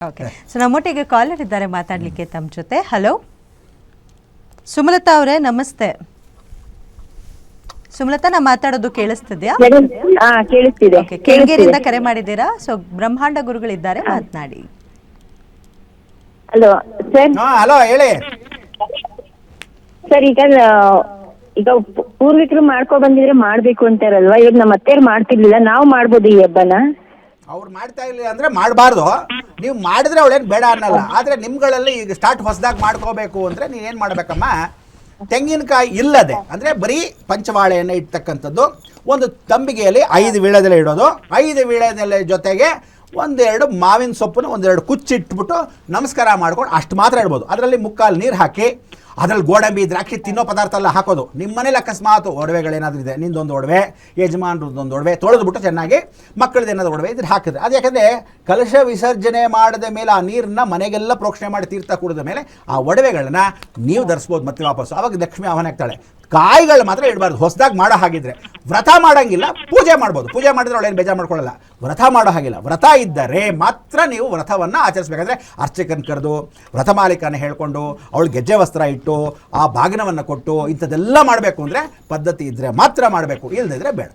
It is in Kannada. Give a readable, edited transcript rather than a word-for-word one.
ಓಕೆ, ಸೊ ನಮ್ಮೊಟ್ಟಿಗೆ ಕಾಲರ್ ಇದ್ದಾರೆ ಮಾತಾಡಲಿಕ್ಕೆ ತಮ್ಮ ಜೊತೆ. ಹಲೋ ಸುಮಲತಾ ಅವರೇ, ನಮಸ್ತೆ. ಸುಮಲತಾ, ನಾ ಮಾತಾಡೋದು ಕೇಳಿಸ್ತಿದ್ಯಾ? ಕೇಳಿಸ್ತಿದೆ. ಓಕೆ, ಕೆಂಗೇರಿಯಿಂದ ಕರೆ ಮಾಡಿದ್ದೀರಾ? ಸೊ ಬ್ರಹ್ಮಾಂಡ ಗುರುಗಳಿದ್ದಾರೆ, ಮಾತನಾಡಿ. Hello sir. ಹಲೋ, ಹೇಳಿ ಸರ್, ಈಗ ಪೂರ್ವಿಕರು ಮಾಡ್ಕೊ ಬಂದಿದ್ರೆ ಮಾಡ್ಬೇಕು ಅಂತಾರಲ್ವಾ? ಇವಾಗ ನಮ್ಮ ಅತ್ತೆಯರು ಮಾಡ್ತಿರ್ಲಿಲ್ಲ, ನಾವು ಮಾಡ್ಬೋದು ಈ ಹಬ್ಬನ? ಅವ್ರು ಮಾಡ್ತಾ ಇಲ್ಲ ಅಂದ್ರೆ ಮಾಡಬಾರ್ದು. ನೀವು ಮಾಡಿದ್ರೆ ಅವಳೇನು ಬೇಡ ಅನ್ನಲ್ಲ. ಆದರೆ ನಿಮ್ಗಳಲ್ಲಿ ಈಗ ಸ್ಟಾರ್ಟ್ ಹೊಸದಾಗಿ ಮಾಡ್ಕೋಬೇಕು ಅಂದರೆ ನೀವೇನು ಮಾಡಬೇಕಮ್ಮ, ತೆಂಗಿನಕಾಯಿ ಇಲ್ಲದೆ ಅಂದರೆ ಬರೀ ಪಂಚವಾಳೆಯನ್ನು ಇಡ್ತಕ್ಕಂಥದ್ದು, ಒಂದು ತಂಬಿಗೆಯಲ್ಲಿ 5 ವೀಳ್ಯದೆಲೆ ಇಡೋದು. 5 ವೀಳ್ಯದೆಲೆ ಜೊತೆಗೆ ಒಂದೆರಡು ಮಾವಿನ ಸೊಪ್ಪನ್ನು ಒಂದೆರಡು ಕುಚ್ಚಿಟ್ಬಿಟ್ಟು ನಮಸ್ಕಾರ ಮಾಡ್ಕೊಂಡು ಅಷ್ಟು ಮಾತ್ರ ಇಡ್ಬೋದು. ಅದರಲ್ಲಿ ಮುಕ್ಕಾಲು ನೀರು ಹಾಕಿ ಅದರಲ್ಲಿ ಗೋಡಂಬಿ, ದ್ರಾಕ್ಷಿ ತಿನ್ನೋ ಪದಾರ್ಥ ಎಲ್ಲ ಹಾಕೋದು. ನಿಮ್ಮ ಮನೇಲಿ ಅಕಸ್ಮಾತ್ ಒಡವೆಗಳೇನಾದರೂ ಇದೆ, ನಿಂದೊಂದು ಒಡವೆ, ಯಜಮಾನ್ರದ್ದೊಂದು ಒಡವೆ, ತೊಳೆದ್ಬಿಟ್ಟು ಚೆನ್ನಾಗಿ ಮಕ್ಕಳದ್ದು ಏನಾದ್ರು ಒಡವೆ ಇದ್ರೆ ಹಾಕಿದ್ರೆ ಅದು. ಯಾಕಂದರೆ ಕಲಶ ವಿಸರ್ಜನೆ ಮಾಡಿದ ಮೇಲೆ ಆ ನೀರನ್ನ ಮನೆಗೆಲ್ಲ ಪ್ರೋಕ್ಷಣೆ ಮಾಡಿ ತೀರ್ಥ ಕುಡಿದ ಮೇಲೆ ಆ ಒಡವೆಗಳನ್ನ ನೀವು ಧರಿಸ್ಬೋದು ಮತ್ತೆ ವಾಪಸ್ಸು. ಆವಾಗ ಲಕ್ಷ್ಮಿ ಆಹ್ವಾನ ಆಗ್ತಾಳೆ. ಕಾಯಿಗಳು ಮಾತ್ರ ಇಡಬಾರ್ದು. ಹೊಸದಾಗಿ ಮಾಡೋ ಹಾಗಿದ್ರೆ ವ್ರತ ಮಾಡೋಂಗಿಲ್ಲ, ಪೂಜೆ ಮಾಡ್ಬೋದು. ಪೂಜೆ ಮಾಡಿದ್ರೆ ಅವಳೇನು ಬೇಜಾರು ಮಾಡ್ಕೊಳ್ಳಲ್ಲ. ವ್ರತ ಮಾಡೋ ಹಾಗಿಲ್ಲ. ವ್ರತ ಇದ್ದರೆ ಮಾತ್ರ ನೀವು ವ್ರತವನ್ನು ಆಚರಿಸಬೇಕಾದ್ರೆ ಅರ್ಚಕನ ಕರೆದು ವ್ರತಮಾಲಿಕನ ಹೇಳ್ಕೊಂಡು ಅವಳು ಗೆಜ್ಜೆ ವಸ್ತ್ರ ಇಟ್ಟು ಆ ಬಾಗಿನವನ್ನು ಕೊಟ್ಟು ಇಂಥದ್ದೆಲ್ಲ ಮಾಡಬೇಕು ಅಂದರೆ ಪದ್ಧತಿ ಇದ್ದರೆ ಮಾತ್ರ ಮಾಡಬೇಕು, ಇಲ್ಲದಿದ್ದರೆ ಬೇಡ.